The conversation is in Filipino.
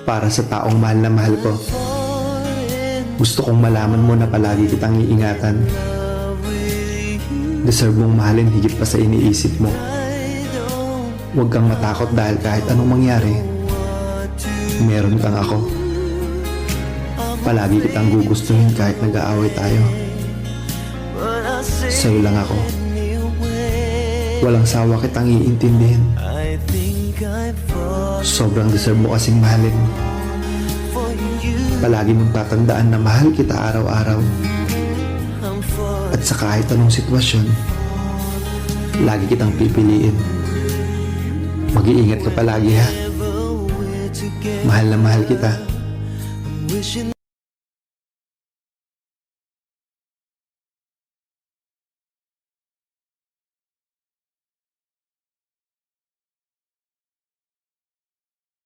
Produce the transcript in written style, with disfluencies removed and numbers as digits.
Para sa taong mahal na mahal ko, gusto kong malaman mo na palagi kitang iingatan. Deserve mong mahalin higit pa sa iniisip mo. Huwag kang matakot dahil kahit anong mangyari, meron kang ako. Palagi kitang gugustuhin kahit nag-aaway tayo. Sa'yo lang ako. Walang sawa kitang iintindihin. Sobrang deserve mo kasing mahalin. Palagi mong tatandaan na mahal kita araw-araw. At sa kahit anong sitwasyon, lagi kitang pipiliin. Mag-iingat ka palagi ha. Mahal na mahal kita.